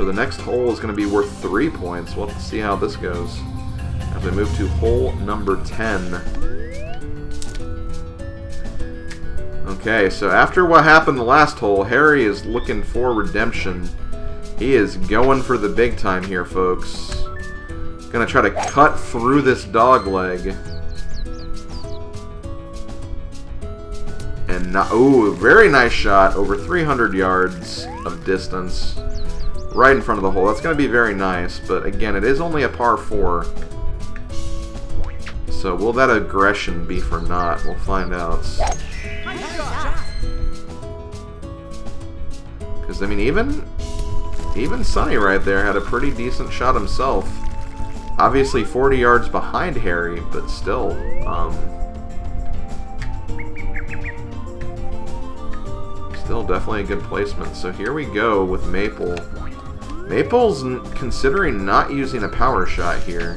So the next hole is going to be worth 3 points. We'll have to see how this goes as we move to hole number 10. Okay, so after what happened the last hole, Harry is looking for redemption. He is going for the big time here, folks. Gonna try to cut through this dog leg. And ooh, very nice shot, over 300 yards of distance, right in front of the hole. That's gonna be very nice, but again, it is only a par 4. So will that aggression be for naught? We'll find out. Because I mean, even Sonny right there had a pretty decent shot himself. Obviously 40 yards behind Harry, but still, still definitely a good placement. So here we go with Maple. Maple's considering not using a power shot here.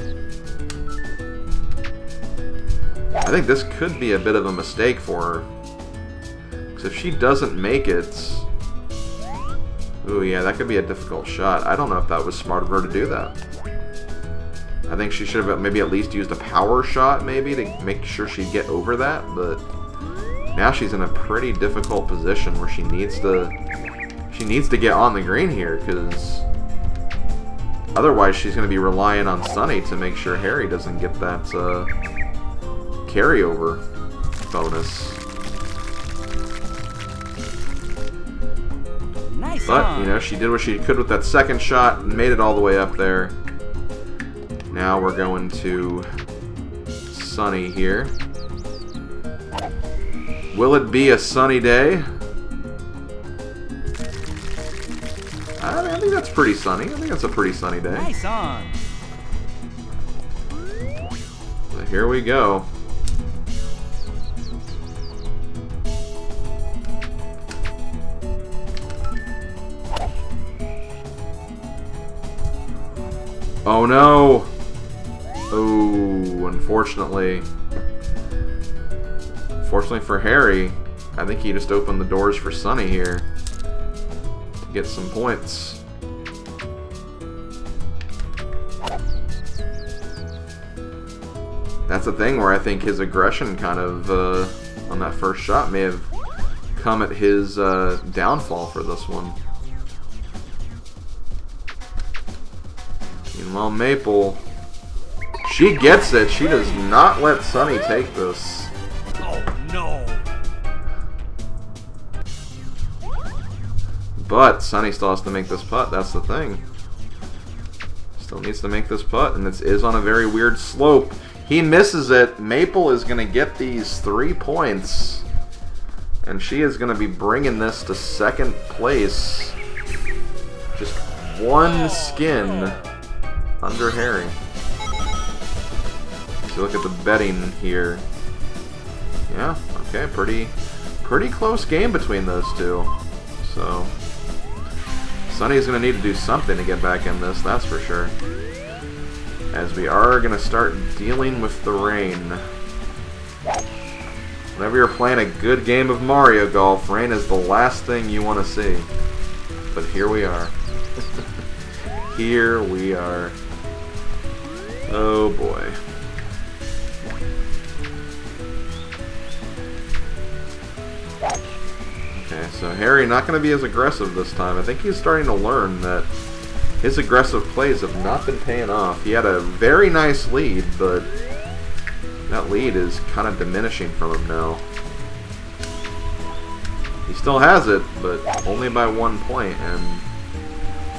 I think this could be a bit of a mistake for her. Because if she doesn't make it... Ooh, yeah, that could be a difficult shot. I don't know if that was smart of her to do that. I think she should have maybe at least used a power shot, maybe, to make sure she'd get over that, but now she's in a pretty difficult position where she needs to get on the green here, because otherwise she's going to be relying on Sonny to make sure Harry doesn't get that carryover bonus. Nice. But, you know, she did what she could with that second shot and made it all the way up there. Now we're going to Sonny here. Will it be a sunny day? I think that's pretty sunny. I think that's a pretty sunny day. Nice on. So here we go. Oh no! Oh, unfortunately. Fortunately for Harry, I think he just opened the doors for Sonny here to get some points. That's the thing where I think his aggression kind of, on that first shot may have come at his downfall for this one. Meanwhile, Maple, she gets it. She does not let Sonny take this. Oh no! But Sonny still has to make this putt. That's the thing. Still needs to make this putt, and this is on a very weird slope. He misses it. Maple is going to get these 3 points, and she is going to be bringing this to second place. Just one skin under Harry. So look at the betting here. Yeah, okay, pretty close game between those two. So Sonny's going to need to do something to get back in this, that's for sure. As we are going to start dealing with the rain. Whenever you're playing a good game of Mario Golf, rain is the last thing you want to see. But here we are. Here we are. Oh boy. Okay, so Harry not going to be as aggressive this time. I think he's starting to learn that his aggressive plays have not been paying off. He had a very nice lead, but that lead is kind of diminishing from him now. He still has it, but only by 1 point, and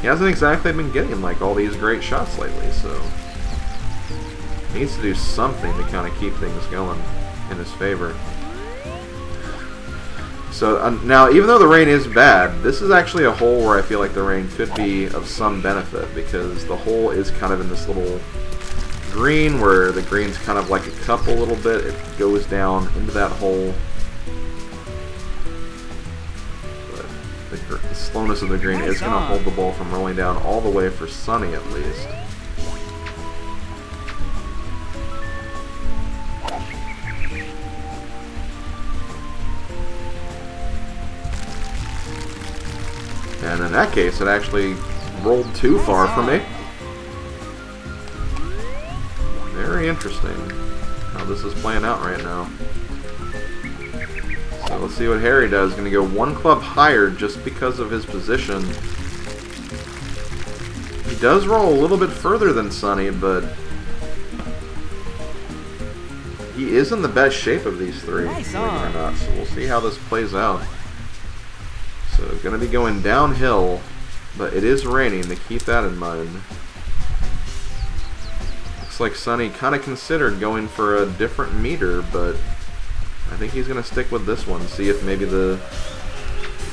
he hasn't exactly been getting like all these great shots lately, so he needs to do something to kind of keep things going in his favor. So now, even though the rain is bad, this is actually a hole where I feel like the rain could be of some benefit, because the hole is kind of in this little green where the green's kind of like a cup a little bit. It goes down into that hole. But the slowness of the green is going to hold the ball from rolling down all the way for Sonny at least. And in that case, it actually rolled too far for me. Very interesting how this is playing out right now. So let's see what Harry does. Going to go one club higher just because of his position. He does roll a little bit further than Sunny, but he is in the best shape of these three, believe it or not. So we'll see how this plays out. So going to be going downhill, but it is raining, to keep that in mind. Looks like Sunny kind of considered going for a different meter, but I think he's going to stick with this one, see if maybe the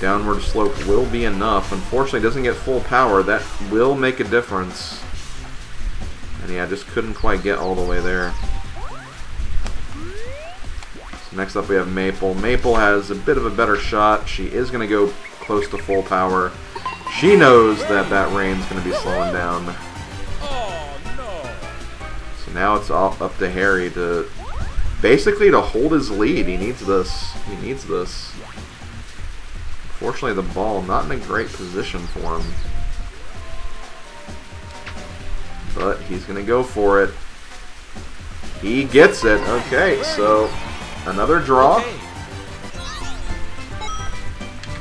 downward slope will be enough. Unfortunately, it doesn't get full power. That will make a difference. And yeah, just couldn't quite get all the way there. So next up we have Maple. Maple has a bit of a better shot. She is going to go close to full power. She knows that that rain's going to be slowing down. So now it's all up to Harry to basically to hold his lead. He needs this. He needs this. Unfortunately, the ball not in a great position for him. But he's going to go for it. He gets it. Okay, so another draw.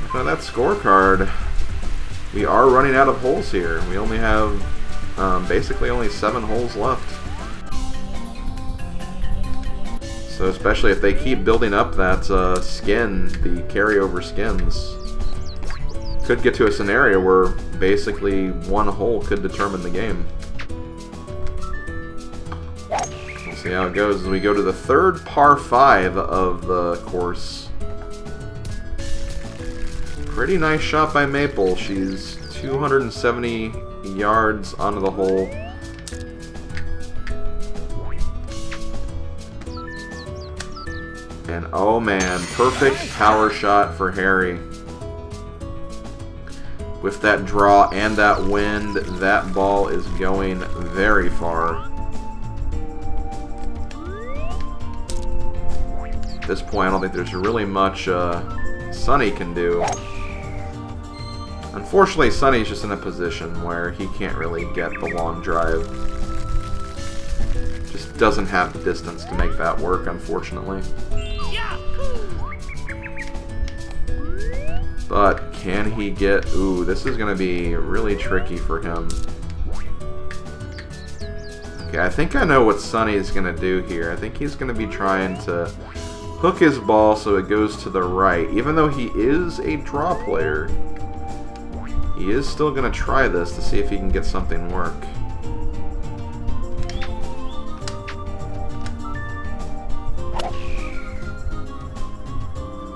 Look at that scorecard. We are running out of holes here. We only have basically only 7 holes left. So especially if they keep building up that skin, the carryover skins, could get to a scenario where basically one hole could determine the game. We'll see how it goes as we go to the third par 5 of the course. Pretty nice shot by Maple. She's 270 yards onto the hole. And oh man, perfect power shot for Harry. With that draw and that wind, that ball is going very far. At this point, I don't think there's really much Sunny can do. Unfortunately, Sunny's just in a position where he can't really get the long drive. Just doesn't have the distance to make that work, unfortunately. But can he get... Ooh, this is going to be really tricky for him. Okay, I think I know what Sunny's going to do here. I think he's going to be trying to hook his ball so it goes to the right. Even though he is a draw player, he is still going to try this to see if he can get something work.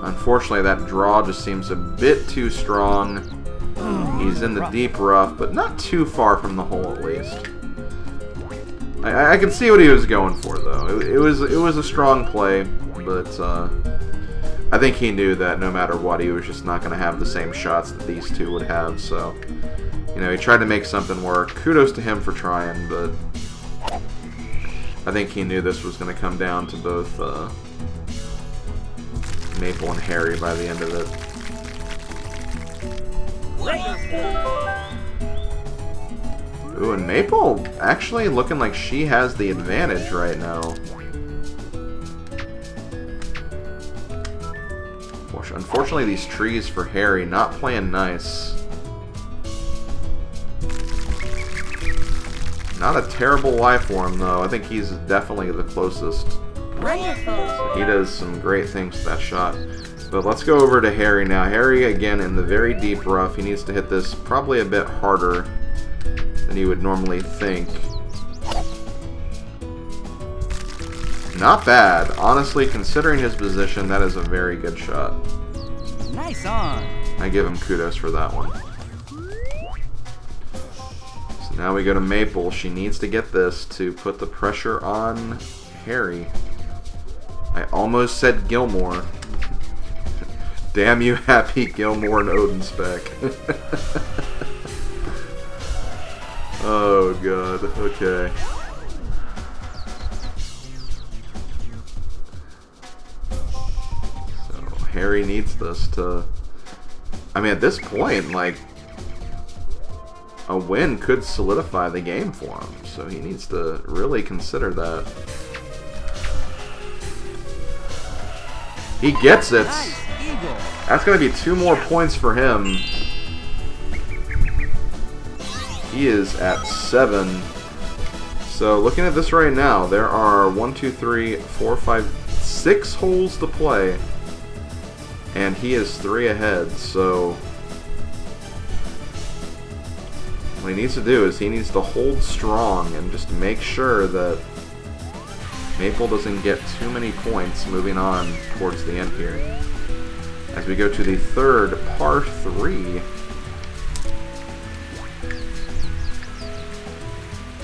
Unfortunately, that draw just seems a bit too strong. He's in the deep rough, but not too far from the hole at least. I can see what he was going for, though. It was a strong play, but I think he knew that no matter what, he was just not going to have the same shots that these two would have. So, you know, he tried to make something work. Kudos to him for trying, but I think he knew this was going to come down to both Maple and Harry by the end of it. Ooh, and Maple actually looking like she has the advantage right now. Unfortunately, these trees for Harry not playing nice. Not a terrible lie for him, though. I think he's definitely the closest. So he does some great things with that shot. But let's go over to Harry now. Harry, again, in the very deep rough. He needs to hit this probably a bit harder than you would normally think. Not bad. Honestly, considering his position, that is a very good shot. Nice on. I give him kudos for that one. So now we go to Maple. She needs to get this to put the pressure on Harry. I almost said Gilmore. Damn you, Happy Gilmore and Odin Spec. Oh god, okay. So Harry needs this to... I mean, at this point, like... a win could solidify the game for him. So he needs to really consider that. He gets it. That's going to be 2 more points for him. He is at 7. So looking at this right now, there are 1, 2, 3, 4, 5, 6 holes to play. And he is 3 ahead, so what he needs to do is he needs to hold strong and just make sure that Maple doesn't get too many points moving on towards the end here. As we go to the third par 3.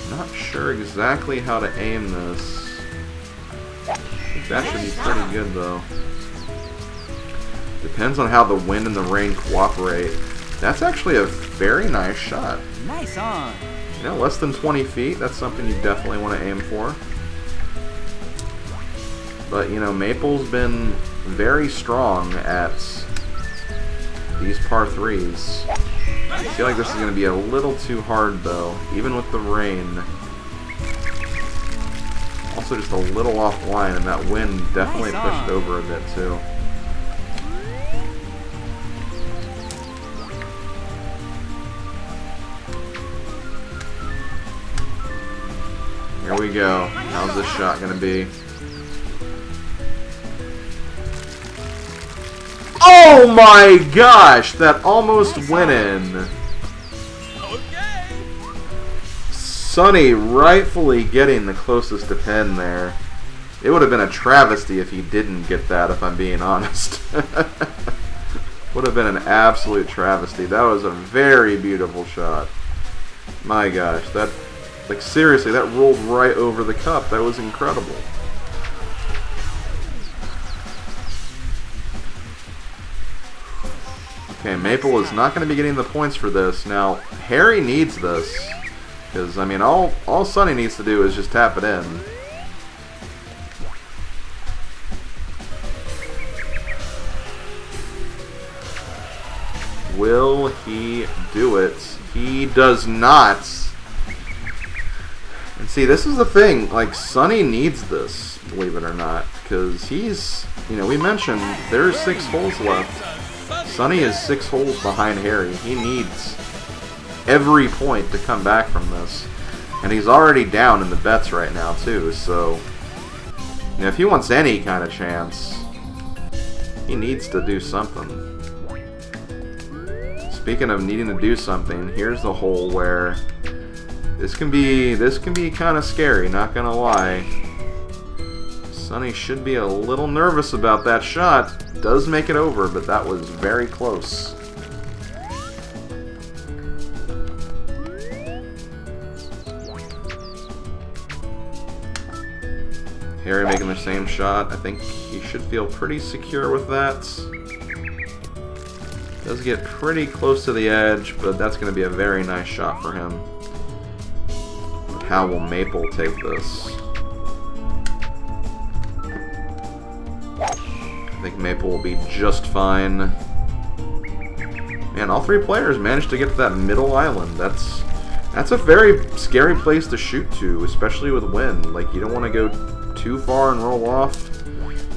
Not sure exactly how to aim this. I think that should be pretty good though. Depends on how the wind and the rain cooperate. That's actually a very nice shot. Nice on. You know, less than 20 feet, that's something you definitely want to aim for. But, you know, Maple's been very strong at these par 3s. I feel like this is going to be a little too hard, though, even with the rain. Also just a little offline, and that wind definitely pushed it over a bit, too. Here we go. How's this shot going to be? Oh my gosh! That almost went in. Sonny rightfully getting the closest to pin there. It would have been a travesty if he didn't get that, if I'm being honest. Would have been an absolute travesty. That was a very beautiful shot. My gosh, that, like, seriously, that rolled right over the cup. That was incredible. Okay, Maple is not going to be getting the points for this. Now, Harry needs this. Because, I mean, all Sonny needs to do is just tap it in. Will he do it? He does not. And see, this is the thing. Like, Sonny needs this, believe it or not. Because he's, you know, we mentioned there's 6 holes left. Sonny is 6 holes behind Harry. He needs every point to come back from this. And he's already down in the bets right now, too. So, you know, if he wants any kind of chance, he needs to do something. Speaking of needing to do something, here's the hole where this can be kind of scary, not gonna lie. Sonny should be a little nervous about that shot. Does make it over, but that was very close. Harry making the same shot. I think he should feel pretty secure with that. Does get pretty close to the edge, but that's going to be a very nice shot for him. But how will Maple take this? I think Maple will be just fine. Man, all 3 players managed to get to that middle island. That's a very scary place to shoot to, especially with wind. Like, you don't want to go too far and roll off.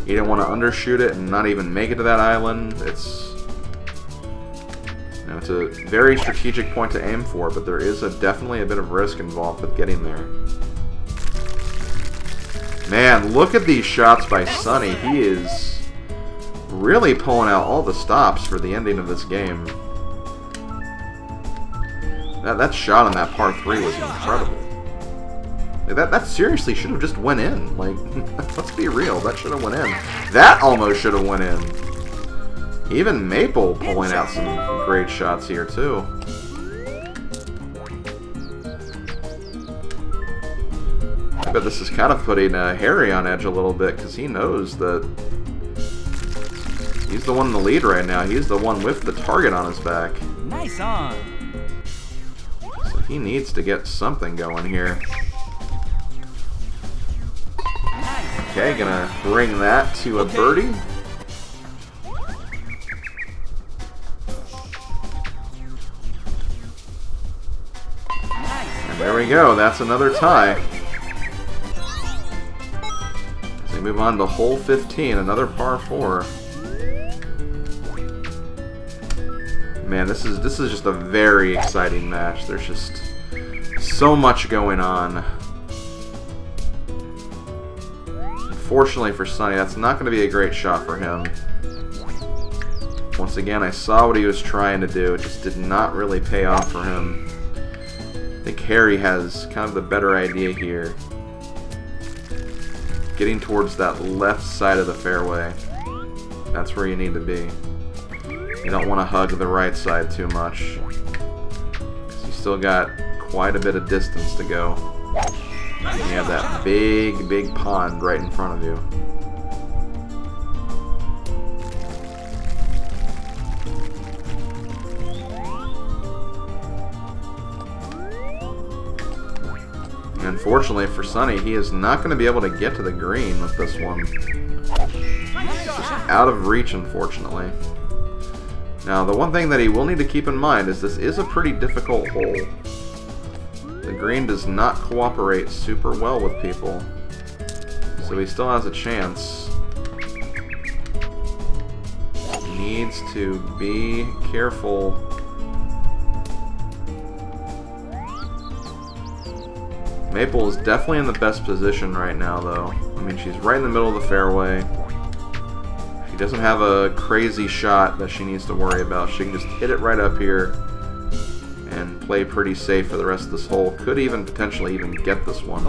You don't want to undershoot it and not even make it to that island. It's a very strategic point to aim for, but there is definitely a bit of risk involved with getting there. Man, look at these shots by Sonny. He is really pulling out all the stops for the ending of this game. That shot on that par 3 was incredible. That seriously should have just went in. Like, let's be real, that should have went in. That almost should have went in. Even Maple pulling out some great shots here, too. I bet this is kind of putting Harry on edge a little bit, because he knows that he's the one in the lead right now. He's the one with the target on his back. Nice on. So he needs to get something going here. Okay, gonna bring that to a birdie. There we go. That's another tie. So we move on to hole 15, another par 4. Man, this is just a very exciting match. There's just so much going on. Unfortunately for Sonny, that's not going to be a great shot for him. Once again, I saw what he was trying to do. It just did not really pay off for him. I think Harry has kind of the better idea here. Getting towards that left side of the fairway. That's where you need to be. You don't want to hug the right side too much. Because you still got quite a bit of distance to go. And you have that big, big pond right in front of you. Unfortunately for Sonny, he is not going to be able to get to the green with this one. It's just out of reach, unfortunately. Now, the one thing that he will need to keep in mind is this is a pretty difficult hole. The green does not cooperate super well with people, so he still has a chance. He needs to be careful. Maple is definitely in the best position right now, though. I mean, she's right in the middle of the fairway. She doesn't have a crazy shot that she needs to worry about. She can just hit it right up here and play pretty safe for the rest of this hole. Could even potentially even get this one.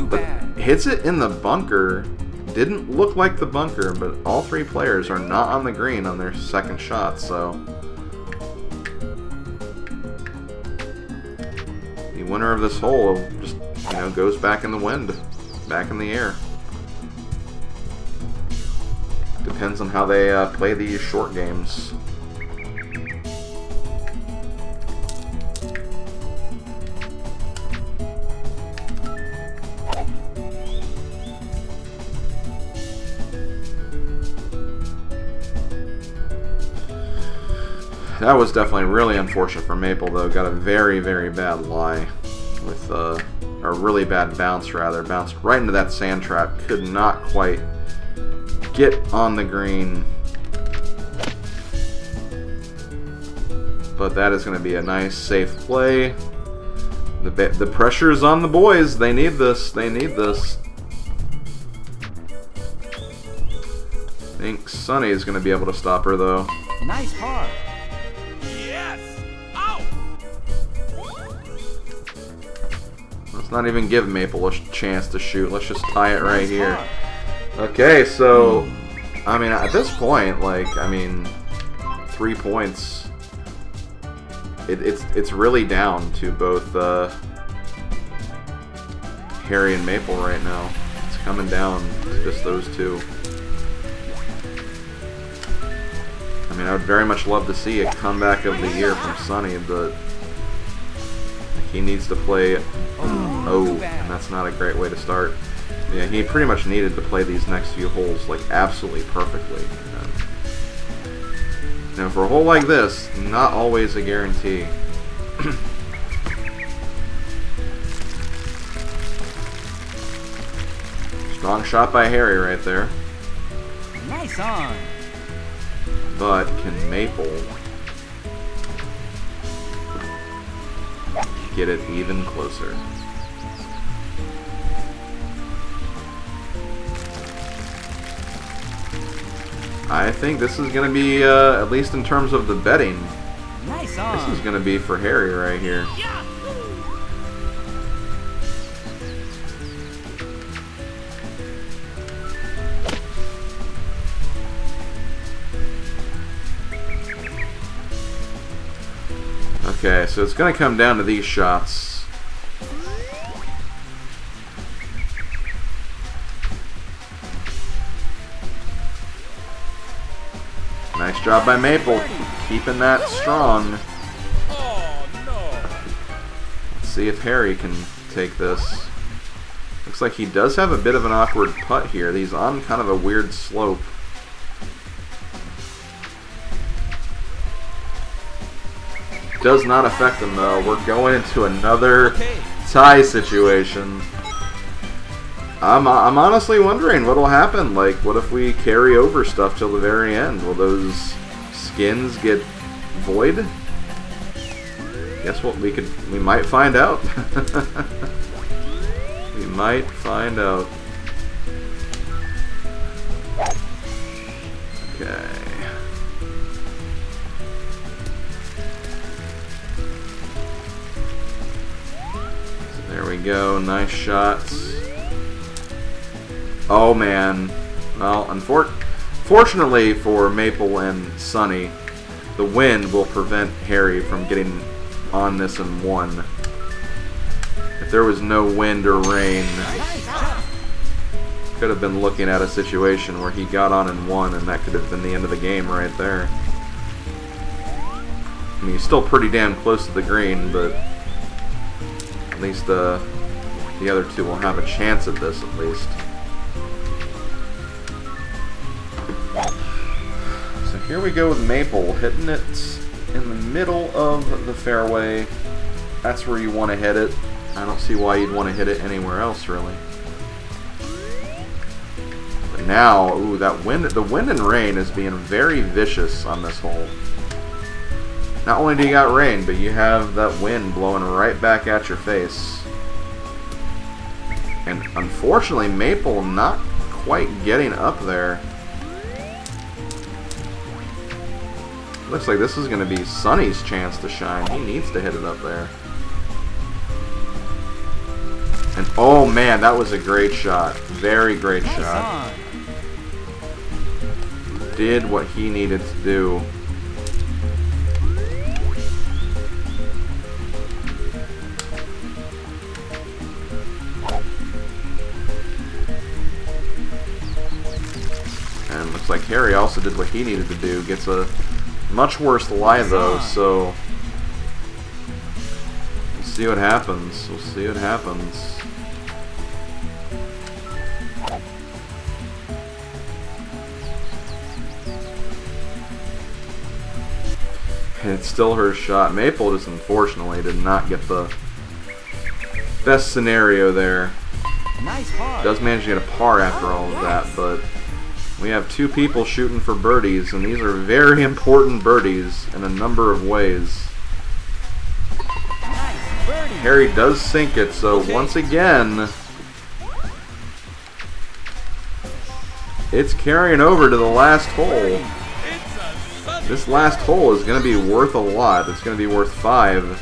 But hits it in the bunker. Didn't look like the bunker, but all three players are not on the green on their second shot, so the winner of this hole just, goes back in the wind, back in the air. Depends on how they play these short games. That was definitely really unfortunate for Maple, though. Got a very, very bad lie with a really bad bounce, rather. Bounced right into that sand trap. Could not quite get on the green. But that is going to be a nice, safe play. The pressure is on the boys. They need this. They need this. I think Sonny is going to be able to stop her, though. Nice par. Let's not even give Maple a chance to shoot. Let's just tie it right here. Okay, so, I mean, at this point, 3 points. It's really down to both Harry and Maple right now. It's coming down to just those two. I mean, I would very much love to see a comeback of the year from Sonny, but he needs to play. Oh, and that's not a great way to start. Yeah, he pretty much needed to play these next few holes absolutely perfectly. Now, for a hole like this, not always a guarantee. Strong shot by Harry right there. Nice on. But can Maple get it even closer? I think this is going to be, at least in terms of the betting, nice on. This is going to be for Harry right here. Okay, so it's going to come down to these shots. Nice job by Maple, keeping that strong. Let's see if Harry can take this. Looks like he does have a bit of an awkward putt here. He's on kind of a weird slope. Does not affect him, though. We're going into another Tie situation. I'm honestly wondering what'll happen. Like, what if we carry over stuff till the very end? Will those skins get void? Guess what? We might find out. We might find out. Okay. So there we go. Nice shots. Oh man. Well, fortunately for Maple and Sunny, the wind will prevent Harry from getting on this in one. If there was no wind or rain, could have been looking at a situation where he got on in one, and that could have been the end of the game right there. I mean, he's still pretty damn close to the green, but at least the other two will have a chance at this, at least. So here we go with Maple, hitting it in the middle of the fairway. That's where you want to hit it. I don't see why you'd want to hit it anywhere else, really. But now, ooh, the wind and rain is being very vicious on this hole. Not only do you got rain, but you have that wind blowing right back at your face. And unfortunately, Maple not quite getting up there. Looks like this is going to be Sunny's chance to shine. He needs to hit it up there. And oh man, that was a great shot. Very great shot. Did what he needed to do. And looks like Harry also did what he needed to do. Gets a much worse lie though, so we'll see what happens. We'll see what happens. And it's still her shot. Maple just unfortunately did not get the best scenario there. Nice par. Does manage to get a par after all of that, but we have two people shooting for birdies, and these are very important birdies in a number of ways. Nice birdie. Harry does sink it, so once again, it's carrying over to the last hole. This last hole is going to be worth a lot. It's going to be worth 5.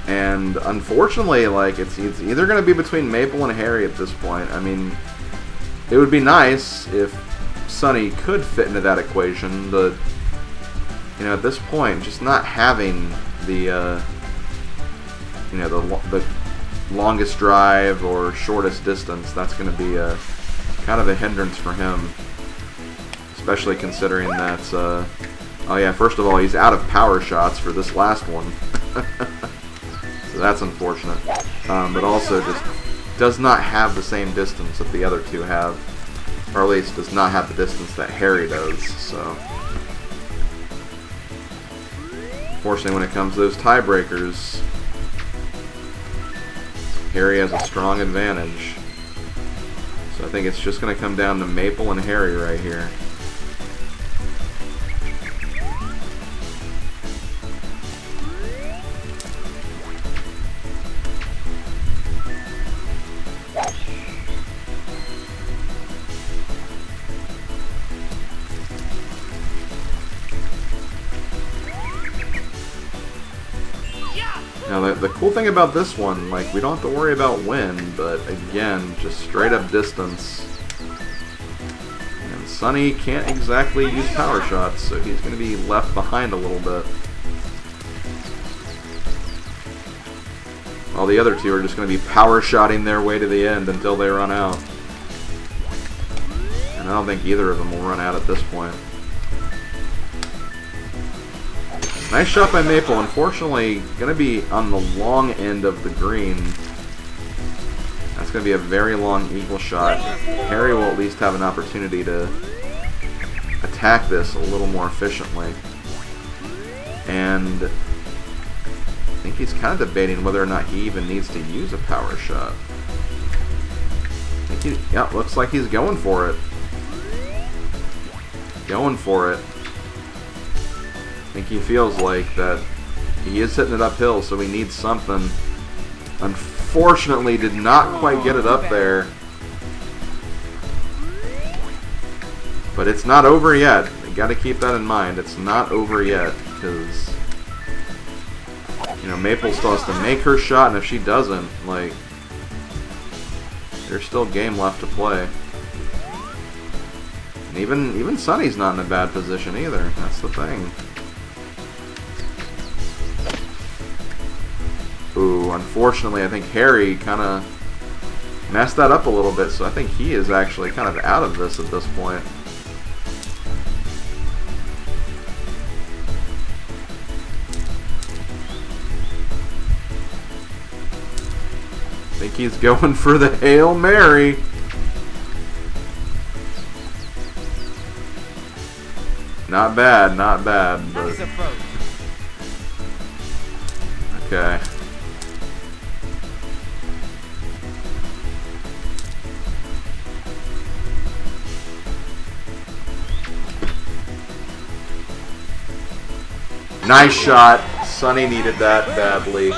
And unfortunately, like, it's either going to be between Maple and Harry at this point. I mean, it would be nice if Sunny could fit into that equation, but you know, at this point, just not having the you know, the longest drive or shortest distance, that's going to be a kind of a hindrance for him. Especially considering that, oh yeah, first of all, he's out of power shots for this last one. So that's unfortunate. But also just does not have the same distance that the other two have. Or at least does not have the distance that Harry does, so. Unfortunately, when it comes to those tiebreakers, Harry has a strong advantage. So I think it's just going to come down to Maple and Harry right here. Now the cool thing about this one, like, we don't have to worry about wind, but again, just straight up distance. And Sunny can't exactly use power shots, so he's going to be left behind a little bit. While the other two are just going to be power shotting their way to the end until they run out. And I don't think either of them will run out at this point. Nice shot by Maple. Unfortunately, going to be on the long end of the green. That's going to be a very long eagle shot. Harry will at least have an opportunity to attack this a little more efficiently. And think he's kind of debating whether or not he even needs to use a power shot. I think yeah, looks like he's going for it. Going for it. I think he feels like that he is hitting it uphill, so he needs something. Unfortunately, did not quite get it up there. But it's not over yet. You got to keep that in mind. It's not over yet, because you know, Maple still has to make her shot, and if she doesn't, like, there's still game left to play. And even Sunny's not in a bad position either. That's the thing. Ooh, unfortunately, I think Harry kind of messed that up a little bit, so I think he is actually kind of out of this at this point. I think he's going for the Hail Mary. Not bad, not bad, but Nice approach. okay. Nice shot. Sunny needed that badly.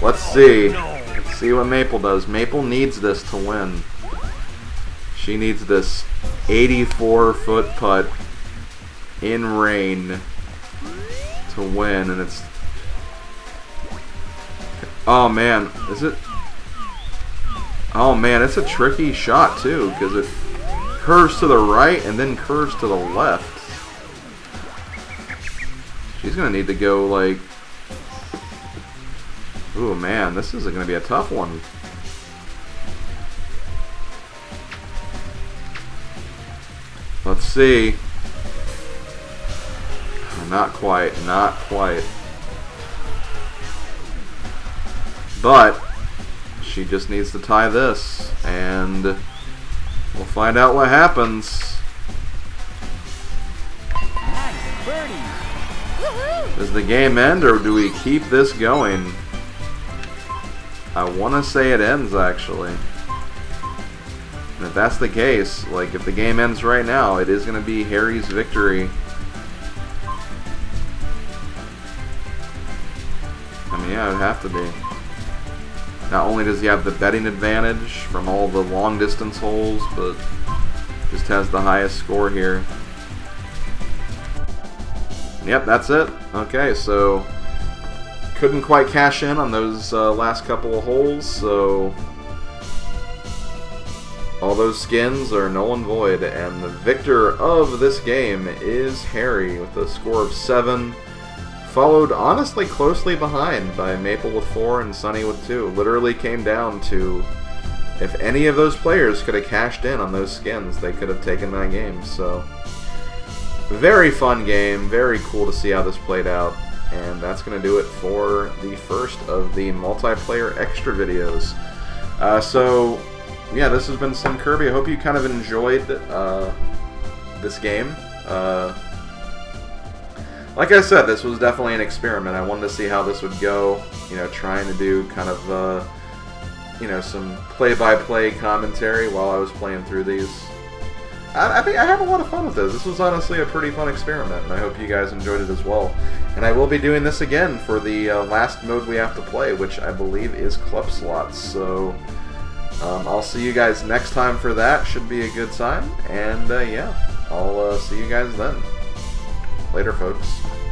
Let's see. Let's see what Maple does. Maple needs this to win. She needs this 84-foot putt in rain to win, and it's... Oh man, is it? Oh man, it's a tricky shot too, because it curves to the right and then curves to the left. She's gonna need to go like... Ooh man, this is gonna be a tough one. Let's see. Not quite, not quite. But she just needs to tie this, and we'll find out what happens. Nice birdie. Does the game end, or do we keep this going? I want to say it ends, actually. And if that's the case, like if the game ends right now, it is going to be Harry's victory. I mean, yeah, it would have to be. Not only does he have the betting advantage from all the long distance holes, but just has the highest score here. Yep, that's it. Okay, so couldn't quite cash in on those last couple of holes, so all those skins are null and void, and the victor of this game is Harry with a score of 7. Followed honestly closely behind by Maple with 4 and Sunny with 2. Literally came down to if any of those players could have cashed in on those skins, they could have taken that game. So very fun game, very cool to see how this played out, and that's going to do it for the first of the multiplayer extra videos. So yeah, this has been SlimKirby. I hope you kind of enjoyed this game. Like I said, this was definitely an experiment. I wanted to see how this would go, you know, trying to do kind of, you know, some play-by-play commentary while I was playing through these. I think I had a lot of fun with this. This was honestly a pretty fun experiment, and I hope you guys enjoyed it as well. And I will be doing this again for the last mode we have to play, which I believe is club slots. So I'll see you guys next time for that. Should be a good time. And yeah, I'll see you guys then. Later, folks.